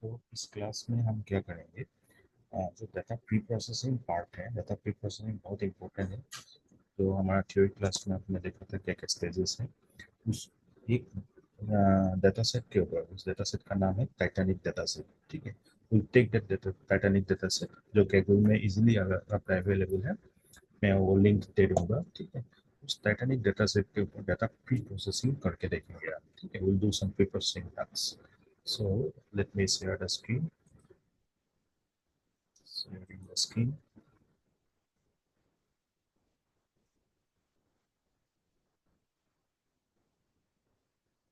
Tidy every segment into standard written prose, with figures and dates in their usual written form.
तो इस क्लास में हम क्या करेंगे, जो डाटा प्री प्रोसेसिंग पार्ट है, डाटा प्री प्रोसेसिंग बहुत इंपॉर्टेंट है। जो हमारा थ्योरी क्लास में आपने देखा था क्या क्या स्टेजेस है, उस एक डाटा सेट के ऊपर, उस डाटा सेट का नाम है टाइटैनिक डाटा सेट। ठीक है, will take that data Titanic data set जो गूगल में इजीली आपका अवेलेबल है। मैं वो लिंक दे दूंगा। ठीक है, उस टाइटैनिक डाटा सेट के ऊपर डाटा प्री प्रोसेसिंग करके देखेंगे आप। ठीक है, will do some pre processing task. So let me share the screen. Sharing the screen.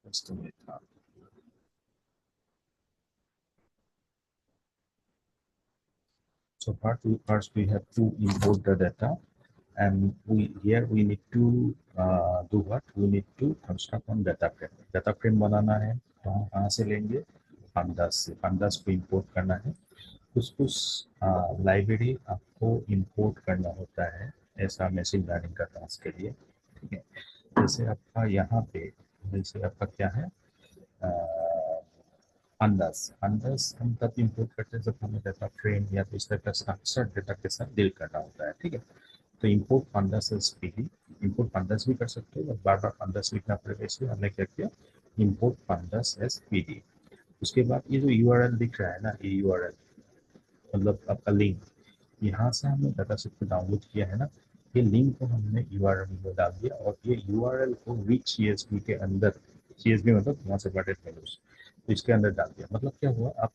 Just a minute. So first we have to import the data, and we need to do what? We need to construct one data frame. Data frame बनाना है तो हम कहाँ से लेंगे? pandas से। pandas को import करना है। कुछ लाइब्रेरी आपको import करना होता है ऐसा मशीन लर्निंग का टास्क के लिए। ठीक है, जैसे आपका यहाँ पे, जैसे आपका क्या है, अंदाज अंदाज हम तब इंपोर्ट करते हैं जब हमें डाटा फ्रेम या तो इस तरह का स्ट्रक्चर डाटा के साथ डील करना होता है। ठीक है, तो import pandas as P D, import pandas भी कर सकते हो, बार बार पंडास लिखना पड़ेगा, इसलिए हमने क्या किया, import pandas as P D. उसके बाद ये जो यूआरएल दिख रहा है ना, ये यूआरएल मतलब आपका लिंक, यहाँ से हमने डाटा सेट को डाउनलोड किया है ना, ये लिंक को हमने यूआरएल में डाल दिया और ये यूआरएल को रिच सीएसवी के अंदर, सीएसवी मतलब वहाँ से वर्डेड मेनूज, तो इसके अंदर डाल दिया। मतलब क्या हुआ, आप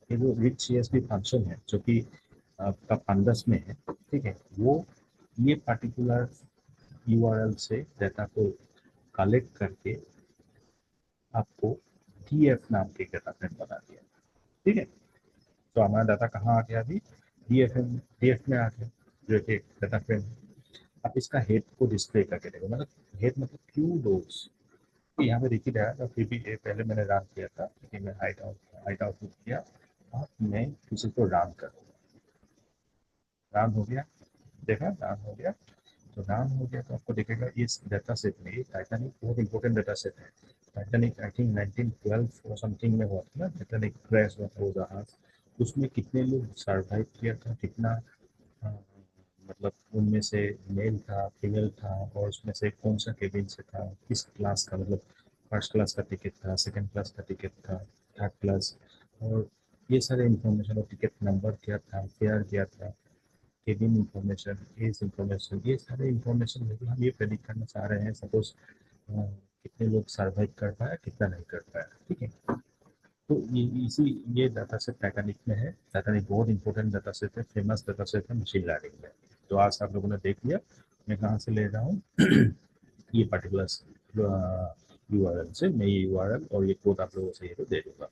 ये जो रिच सीएसवी फंक्शन है जो कि आपका पंडस में है, ठीक है, वो ये पार्टिकुलर यूआरएल से डाटा को कलेक्ट करके आपको डीएफ नाम के डाटा फ्रेम बना दिया। ठीक है, तो हमारा डाटा कहाँ आ गया अभी, डीएफ में आ गया, जो कि डाटा फ्रेम है। आप इसका हेड को डिस्प्ले करके देखो, मतलब हेड मतलब क्यू डोज, यहाँ पे दिख ही रहा है, फिर भी ये पहले मैंने रन किया था, लेकिन मैं हाइट आउट किया और मैं किसी को रन करूँगा। रन हो गया, देखा रन हो गया। तो रन हो गया तो आपको दिखेगा इस डाटा सेट में, ये टाइटैनिक बहुत इंपॉर्टेंट डाटा सेट है। टाइटैनिक आई थिंक 1912 और समथिंग में हुआ था ना, टाइटैनिक क्रैश हुआ था वो जहाज, उसमें कितने लोग सर्वाइव किया था, कितना अ, मतलब उनमें से मेल था फीमेल था, और उसमें से कौन सा केबिन से था, किस क्लास का, मतलब फर्स्ट क्लास का टिकट था, सेकंड क्लास का टिकट था, थर्ड क्लास, और ये सारे इंफॉर्मेशन, और टिकट नंबर क्या था, फेयर क्या था, केबिन इंफॉर्मेशन, एज इंफॉर्मेशन, ये सारे इंफॉर्मेशन लेके हम ये प्रेडिक्ट करना चाह रहे हैं, सपोज कितने लोग सर्वाइव कर पाया, कितना नहीं कर पाया। ठीक है, तो ये डाटा सेट टाइटैनिक में है। टाइटैनिक बहुत इंपॉर्टेंट डाटा सेट है, फेमस डाटा सेट है मशीन लर्निंग में। तो आज आप लोगों ने देख लिया मैं कहाँ से ले रहा हूँ ये पर्टिकुलर यूआरएल से। मैं ये यूआरएल और ये कोड आप लोगों से ये दे दूंगा।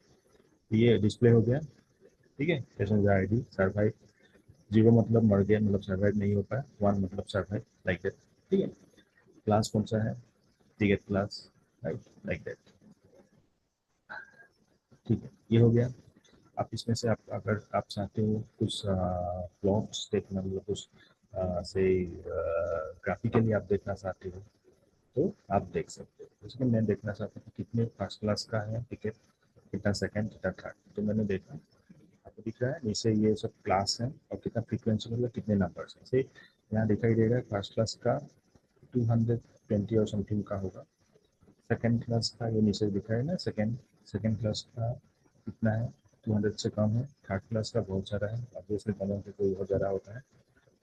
ये डिस्प्ले हो गया। ठीक है, पैसेंजर आईडी सर्वाइव, जीरो मतलब मर गया, मतलब सर्वाइव नहीं हो पाया, वन मतलब सर्वाइव, लाइक दैट। ठीक है, क्लास कौन सा है, ticket class, right, like that. ठीक है, ये हो गया। आप इसमें से आप अगर आप चाहते हो कुछ प्लॉट्स देखना, मतलब कुछ से ग्राफिकली आप देखना चाहते हो तो आप देख सकते हो। जैसे कि मैं देखना चाहता हूँ कितने फर्स्ट क्लास का है टिकट, कितना सेकंड, कितना थर्ड, तो मैंने देखा, आपको दिख रहा है नीचे ये सब क्लास है और कितना फ्रीक्वेंसी, मतलब कितने नंबर्स है। जैसे यहाँ दिखाई दे रहा है फर्स्ट क्लास का 220 और समथिंग का होगा, सेकंड क्लास का ये नीचे दिख रहा है ना, सेकंड सेकंड क्लास का कितना है, 200 से कम है, थर्ड क्लास का बहुत ज़्यादा है, ऑब्वियसली कॉमन से कोई बहुत ज़्यादा होता है।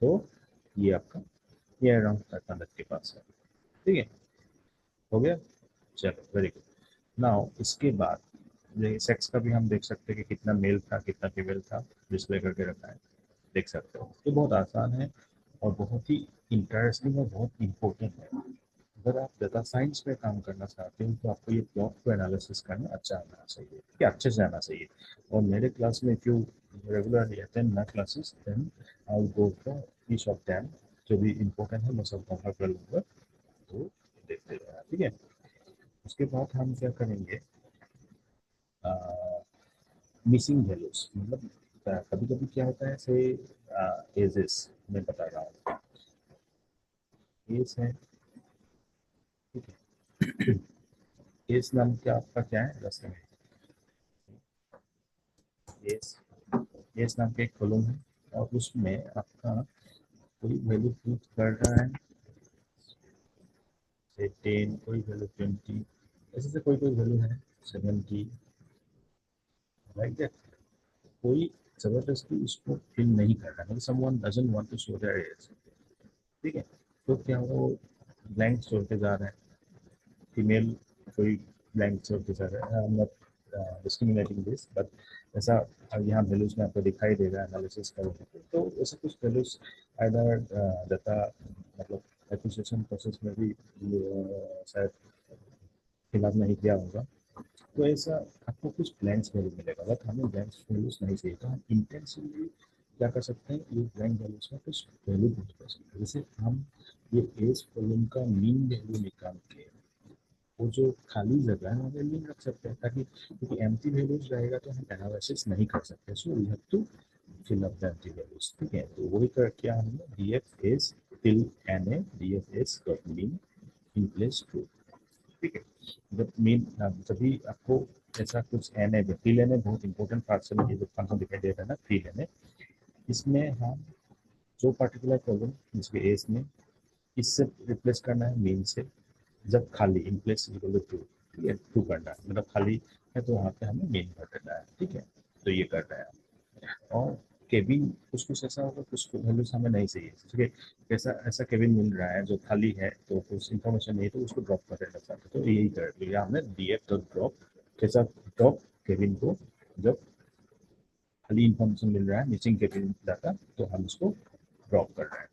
तो ये आपका ये अराउंड 500 के पास है। ठीक है, हो गया, चलो वेरी गुड। नाउ इसके बाद ये सेक्स का भी हम देख सकते हैं कि कितना मेल था कितना फीमेल था, डिस्प्ले करके रखा है, देख सकते हो। ये बहुत आसान है और बहुत ही इंटरेस्टिंग और बहुत इंपॉर्टेंट है। अगर आप डाटा साइंस में काम करना चाहते हो तो आपको ये प्लॉट को एनालिसिस करना अच्छा आना चाहिए, कि अच्छे से आना चाहिए। और मेरे क्लास में if you regularly attend my classes then I will go for each of them, जो भी इम्पोर्टेंट है मैं सब कवर कर लूँगा, तो देखते रहना। ठीक है, उसके बाद हम क्या करेंगे, मिसिंग वैल्यूज, मतलब कभी कभी क्या होता है, से एजेस मैं बता रहा हूँ, एज है, ठीक है, एज नाम क्या आपका क्या है, दस मिनट, एस नाम का एक कॉलम है और उसमें आपका कोई वैल्यू पुट कर रहा है, से 10, कोई वैल्यू 20, ऐसे से कोई कोई वैल्यू है 70, लाइक दैट। कोई जबरदस्ती उसको फिल नहीं कर रहा है, मतलब someone doesn't want to show their age, ठीक है। तो क्या वो ब्लैंक छोड़ के जा रहा है, फीमेल कोई ब्लैंक छोड़ के जा रहा है, I am not discriminating this, but ऐसा यहाँ वैल्यूज में आपको दिखाई देगा एनालिसिस करोगे तो ऐसे कुछ वैल्यूज आइदर डाटा मतलब एप्लीकेशन प्रोसेस में भी शायद फिलअप नहीं किया होगा, तो ऐसा आपको कुछ ब्लैंक्स वैल्यू मिलेगा, बट हमें ब्लैंक्स वैल्यूज नहीं चाहिए, तो हम इंटेंशनली क्या कर सकते हैं, ये ब्लैंक वैल्यूज में कुछ वैल्यू पुट कर सकते हैं। जैसे हम ये एज कॉलम का मीन वैल्यू निकाल के वो जो खाली जगह है वहाँ पे मीन रख सकते हैं, ताकि क्योंकि एम्प्टी वैल्यूज रहेगा तो हम एनालिसिस नहीं कर सकते, so we have to fill up the empty values, ठीक है। तो वही कर किया हमने, D F S till N A D F S dot mean in place true, ठीक है। जब मीन जब भी आपको ऐसा कुछ N A fill N A बहुत इंपॉर्टेंट पार्ट से मुझे जो फंक्शन दिखाई दे रहा है ना फिल एन ए, इसमें हम जो पर्टिकुलर कॉलम जिसके एस में इससे रिप्लेस करना है मीन से, जब खाली इन प्लेस इक्वल टू, ठीक है, टू करना है, मतलब खाली है तो वहाँ पे हमें मेन कर देना है, ठीक है। तो ये कर रहे हैं। और केबिन कुछ कुछ ऐसा होगा, कुछ वैल्यूज हमें नहीं चाहिए, ठीक है। कैसा ऐसा केबिन मिल रहा है जो खाली है तो कुछ इन्फॉर्मेशन नहीं है तो उसको ड्रॉप कर देना चाहते, तो यही कर लिया हमने डी एफ डॉट ड्रॉप, कैसा ड्रॉप केबिन को, जब खाली इन्फॉर्मेशन मिल रहा है मिसिंग केबिन डाटा तो हम उसको ड्रॉप कर रहे हैं,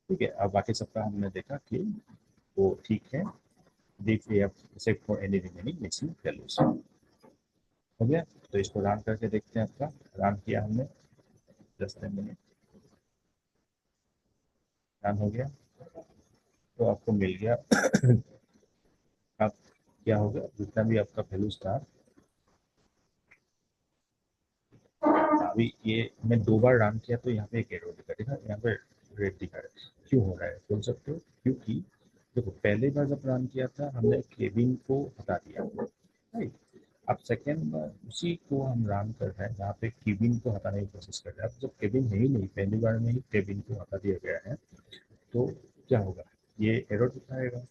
ठीक है। अब बाकी सबका हमने देखा कि वो ठीक है, देखिए आप check for any remaining missing values हो गया। तो इसको रन करके देखते हैं, आपका रन किया हमने 10 मिनट रन हो गया, तो आपको मिल गया आप क्या होगा जितना भी आपका वैल्यूज था, अभी ये मैं 2 बार रन किया तो यहाँ पे एक एरर दिखा, देखा यहाँ पे रेड दिखा रहा है, क्यों हो रहा है बोल सकते हो, क्योंकि देखो पहले बार जब रन किया था हमने केबिन को हटा दिया, राइट। अब सेकेंड बार उसी को हम रन कर रहे हैं, यहाँ पे केबिन को हटाने की कोशिश कर रहे हैं, अब जब केबिन है ही नहीं, पहली बार में ही केबिन को हटा दिया गया है, तो क्या होगा, ये एरर दिखाएगा,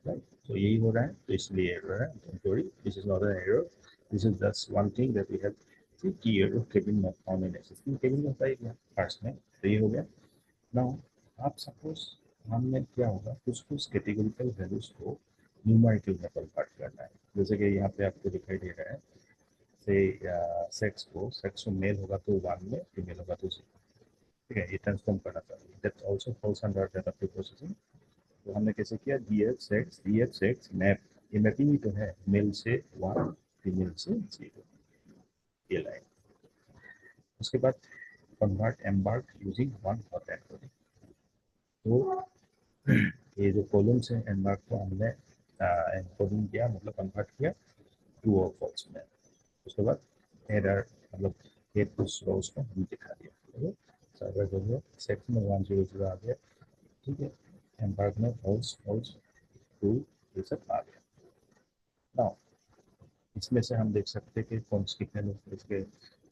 राइट। तो यही हो रहा है, तो इसलिए एरर है, don't worry, this is not an error, this is just one thing that we have key error cabin not found in SSP, cabin में होता है क्या फर्स्ट में, तो ये हो गया। नाउ आप सपोज हमने क्या होगा कुछ कुछ कैटेगोरिकल वैल्यूज को न्यूमेरिकल में कन्वर्ट करना है, जैसे कि यहाँ पे आपको दिखाई दे रहा है से सेक्स को मेल होगा तो 1 में, फीमेल होगा तो 0, ठीक है, ये ट्रांसफॉर्म करना चाहिए, that also falls under data preprocessing. तो हमने कैसे किया, डी एफ सेक्स मैप, ये मैपिंग ही तो है, मेल से 1 फीमेल से 0, ये लाइन। उसके बाद convert embark using 1 hot encoding, तो ये जो कॉलम्स है एम्बार्क को हमने एनकोडिंग किया, मतलब कन्वर्ट किया ट्रू और फॉल्स में। उसके बाद एरर मतलब ये कुछ रोज को हम दिखा दिया, सर्वर जो है सेक्शन में 100 आ गया, ठीक है, एम्बार्क में फॉल्स फॉल्स ट्रू ये सब आ गया। नाउ इसमें से हम देख सकते हैं कि कौन से कितने लोग इसके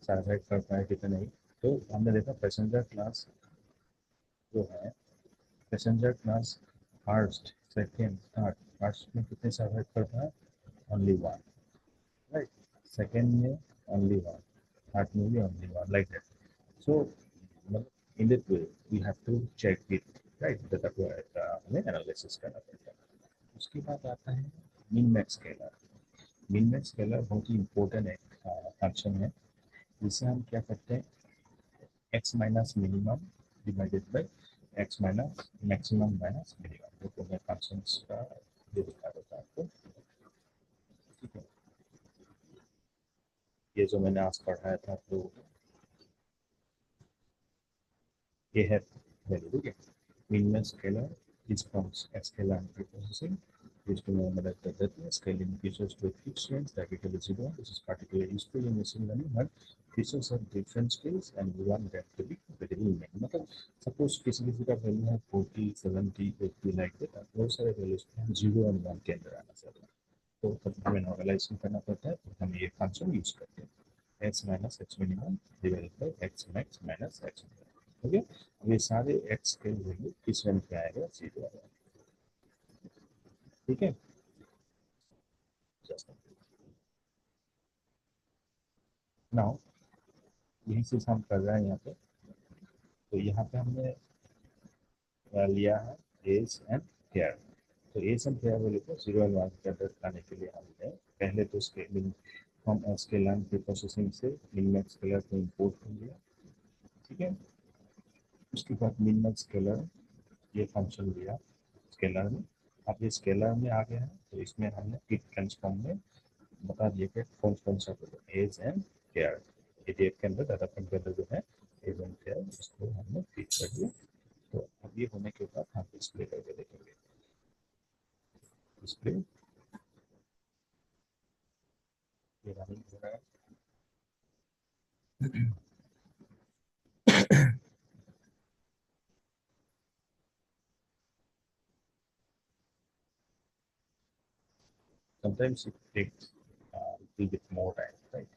सर्वाइव कर पाए कितने नहीं। तो हमने देखा पैसेंजर क्लास जो है, passenger class first second third, first में कितने सर्वाइव कर पाए, ओनली 1, राइट। सेकेंड में ओनली 1, थर्ड में भी only 1, like that. So in that way we have to check it, right, data को हमें एनालिसिस करना पड़ता है। उसके बाद आता है min max scalar. Min max scalar बहुत ही इंपॉर्टेंट एक फंक्शन है, जिससे हम क्या करते हैं, x minus minimum divided by x minus maximum minus minimum, तो मैं फंक्शन का ये दिखा देता हूँ आपको, ठीक है। ये जो मैंने आज पढ़ाया था तो ये है वैल्यू, ठीक है। Minimum scalar is from scalar preprocessing, which to normalize the data. Scaling features with fixed range, typically 0. This is particularly useful in machine learning, but features have different scales and we want them to be compatible में, मतलब suppose किसी किसी का value है 40, 70, 80 like that, बहुत सारे values हैं 0 और 1 के अंदर आना चाहिए, तो तब हमें नॉर्मलाइजेशन करना पड़ता है, तो हम ये फंक्शन यूज करते हैं। X minus x minimum divided by x max minus x minimum. Okay, अब ये सारे एक्स के वैल्यू किस रैंक पे आएगा, जीरो आएगा। ठीक है, नाउ यही चीज हम कर रहे हैं यहाँ पे। तो यहाँ पे हमने लिया है एज एंड हेयर। तो एज एंड हेयर वैल्यू को जीरो एंड वन के अंदर लाने के लिए हमने पहले तो उसके हम स्केलर प्रीप्रोसेसिंग से मिन स्केलर को इम्पोर्ट कर लिया। ठीक है, उसके बाद मिन स्केलर ये फंक्शन लिया स्केलर में। अब ये स्केलर में आ गया है, तो इसमें हमने इट ट्रांसफॉर्म में बता दिया कि कौन कौन सा एज एंड हेयर, एडीएफ के अंदर डाटा फ्रेम के अंदर जो है एज एंड हेयर उसको हमने फिट कर दिया। तो अब ये होने के बाद हम डिस्प्ले करके देखेंगे। डिस्प्ले ये रनिंग हो रहा है। Sometimes it takes a little bit more time, right?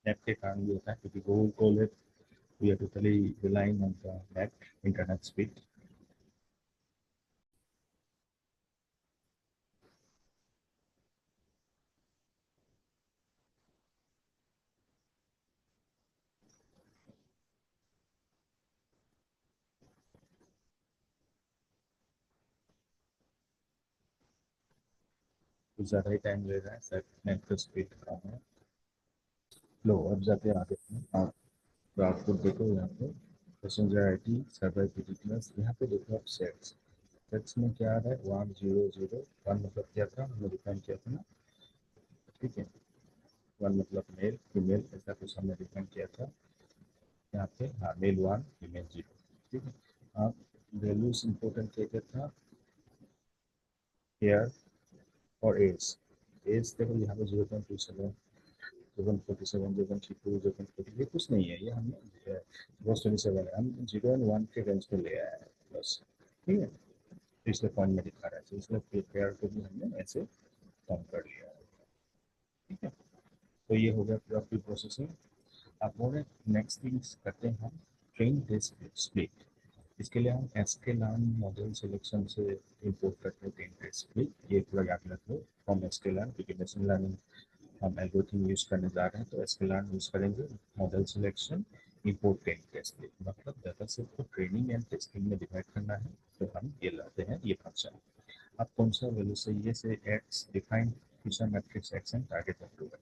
Net के कारण भी होता है क्योंकि Google Colab we are totally relying on the net internet speed. कुछ ज़्यादा ही टाइम ले रहा है सर, नेट का स्पीड कम है। लो अब जाते हैं आगे में। आप तो आपको देखो यहाँ पे पैसेंजर आई टी सर्वर पीटीक्यूएस, यहाँ पे देखो आप सेट्स। सेट्स में क्या आ रहा है, 1 0 0 1 मतलब क्या था, हमने डिफाइन किया था ना। ठीक है, 1 मतलब मेल फीमेल ऐसा कुछ हमने डिफाइन किया था यहाँ पे। हाँ, मेल 1 फीमेल 0। ठीक है, आप वैल्यूज इंपॉर्टेंट क्या क्या था, हेयर और एज। एज देखो यहाँ पे 0.27, 0.47, 0.32, 0.40, ये कुछ नहीं है, ये हमने बस 27 है, हम 0 और 1 के रेंज पे ले आया है बस। ठीक है, पिछले पॉइंट में दिखा रहा है, तो इसलिए पेयर को भी हमने ऐसे कम कर लिया है। ठीक है, तो ये हो गया पूरा प्री प्रोसेसिंग। अब हो रहे नेक्स्ट थिंग्स करते हैं हम, ट्रेन टेस्ट स्प्लिट। इसके लिए हम एस्केलान मॉडल सिलेक्शन से इंपोर्ट करते हैं ट्रेन टेस्ट स्प्लिट। ये पूरा याद रखो, हम एस्केलान क्योंकि मशीन लर्निंग हम एल्गोरिथम यूज करने जा रहे हैं, तो एस्केलान यूज करेंगे। Model selection import train test, मतलब डाटा सेट को ट्रेनिंग एंड टेस्टिंग में डिवाइड करना है, तो हम ये लाते हैं ये फंक्शन। अब कौन सा वैल्यू चाहिए से X define feature matrix X and target value है।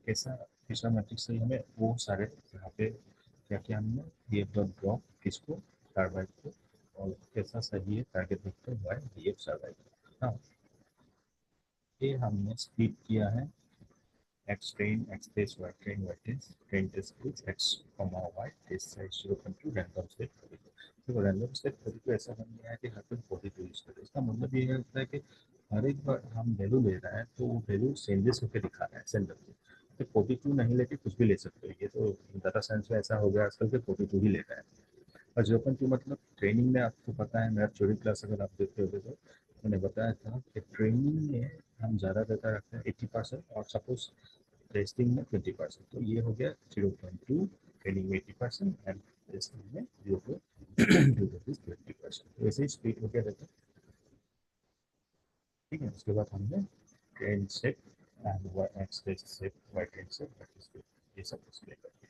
कैसा फिशर मैट्रिक्स चाहिए हमें, वो सारे यहाँ पे क्या क्या हमने ये ड्रॉप किसको, सर्वाइव को, और कैसा सही है target vector Y D F survive. हाँ, ये हमने स्प्लिट किया है x train, x test, y train, y test, train test is x, y test size 0.2 random set 42। देखो रैंडम सेट 42 ऐसा बन गया है कि हर कोई 42 यूज करे, इसका मतलब ये होता है कि हर एक बार हम वैल्यू ले रहे हैं तो वो वैल्यू चेंजेस होकर दिखा रहा है सेंडर को। तो 42 नहीं लेके कुछ भी ले सकते हो, ये तो डाटा साइंस में ऐसा हो गया आजकल के 42 ही लेता है। और 0.2 मतलब ट्रेनिंग में आपको पता है, मेरा थ्योरी क्लास अगर आप देखते हो तो मैंने बताया था कि ट्रेनिंग में हम ज़्यादा डाटा रखते हैं 80%, और सपोज टेस्टिंग में 20%, तो ये हो गया 0.2, ट्रेनिंग में 80% एंड टेस्टिंग में 20%। वैसे ही स्पीड हो गया रहता है। ठीक है, उसके बाद हमने train set and Y X test set, Y train set, Y test set, ये सब डिस्प्ले करके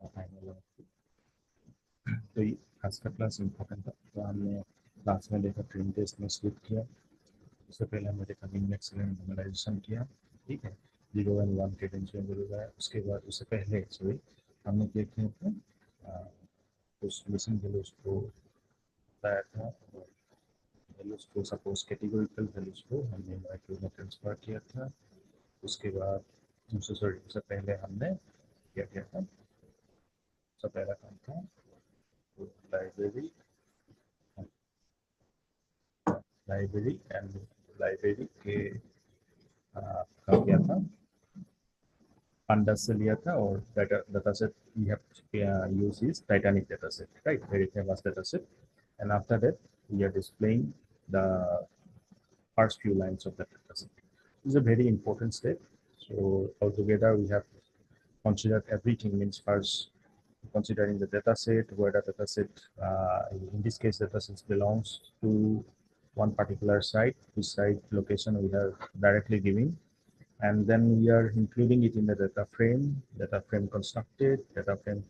फाइनल। तो ये आज का क्लास इम्पोर्टेंट था, तो हमने क्लास में देखा ट्रेन टेस्ट में स्लिप किया। उससे पहले हमने देखा मिन एक्सीलेंट नॉर्मलाइजेशन किया। ठीक है, 0 और 1 के रेंज में जरूर है। उसके बाद उससे पहले सॉरी हमने क्या किया था, उस मिसिंग वैल्यूज को बताया था, और वैल्यूज को सपोज कैटेगोरिकल वैल्यूज को हमने माइक्रो में ट्रांसफर किया था। उसके बाद दूसरे सॉरी उससे पहले हमने क्या किया था, सबसे पहला काम था लाइब्रेरी लाइब्रेरी एंड लाइब्रेरी के का क्या था pandas से लिया था और data set we have used is Titanic data set, right? Very famous data set. And after that, we are displaying the first few lines of the data set. This is a very important step. So altogether, we have considered everything. Means first considering the data set, where the data set, in this case, data set belongs to one particular site, which site location we are directly giving, and then we are including it in the data frame constructed, data frame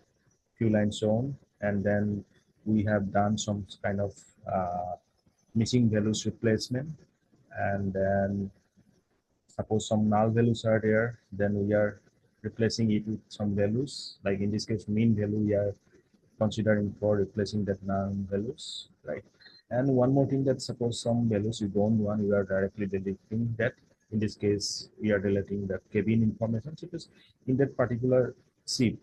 few lines shown, and then we have done some kind of missing values replacement, and then suppose some null values are there, then we are replacing it with some values, like in this case mean value we are considering for replacing that null values, right? And one more thing, that suppose some values you don't want, you are directly deleting that. In this case, we are deleting the cabin information because in that particular seat,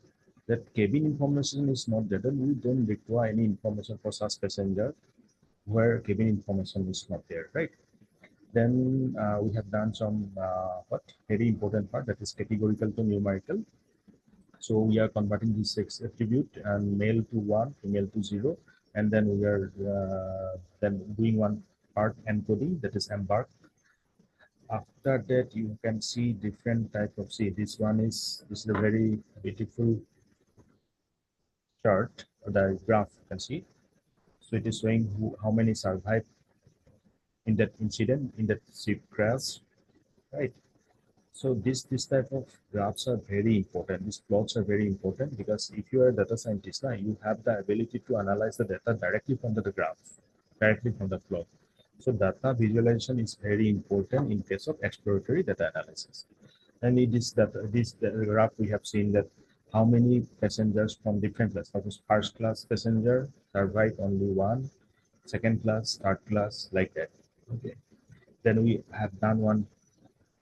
that cabin information is not there. Then we don't require any information for such passenger where cabin information is not there, right? Then we have done some what very important part, that is categorical to numerical. So we are converting this sex attribute and male to 1, female to 0, and then we are then doing one part encoding, that is embark. After that, you can see different type of, see this one is, this is a very beautiful chart, the graph you can see. So it is showing how many survived in that incident, in that ship crash, right? So this type of graphs are very important. These plots are very important because if you are a data scientist, now you have the ability to analyze the data directly from the graph, directly from the plot. So data visualization is very important in case of exploratory data analysis. And it is that this graph we have seen that how many passengers from different class. Suppose first class passenger survived only one, second class, third class, like that. Okay. Then we have done one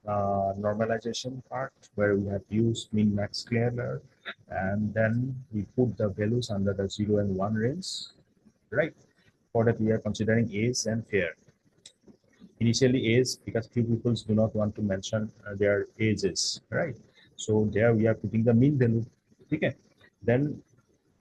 normalization part where we have used min max cleaner, and then we put the values under the 0 and 1 range, right? For that we are considering age and fare. Initially age, because few people do not want to mention their ages, right? So there we are putting the mean value. Okay. Then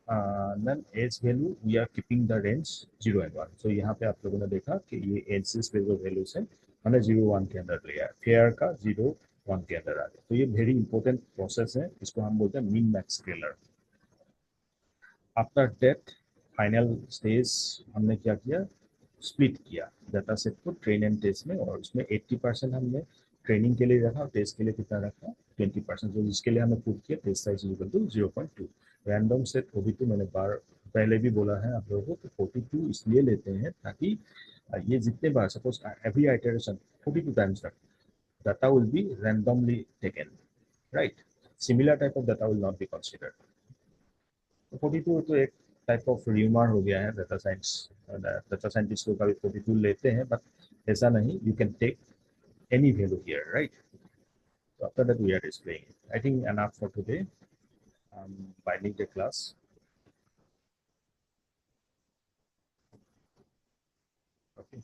age value we are keeping the range 0 and 1. So यहाँ पे आप लोगों ने देखा कि ये as पे जो वैल्यूज है मैंने 0 1 के अंदर लिया है, फेयर का 0 1 के अंदर आ गया। तो ये वेरी इंपॉर्टेंट प्रोसेस है, इसको हम बोलते हैं mean max scalar. After that final stage हमने क्या किया, स्प्लिट किया डाटा सेट को ट्रेन एंड टेस्ट में, और उसमें 80% हमने ट्रेनिंग के लिए रखा और टेस्ट के लिए कितना रखा, 20%। तो जिसके लिए हमने पुट किया test size equal to 0.2। Random state 42 मैंने बार पहले भी बोला है आप लोगों को, 42 इसलिए लेते हैं ताकि ये जितने बार सपोज एवरी आइटरेशन 42 टाइम्स तक data will be randomly taken, right? Similar type of data will not be considered. तो 42 तो एक टाइप ऑफ र्यूमर हो गया है डाटा साइंस, डाटा साइंटिस्ट लोग कभी 42 लेते हैं, बट ऐसा नहीं, you can take any value here, right? So after that we are displaying it. I think enough for today. Binding the class. Okay.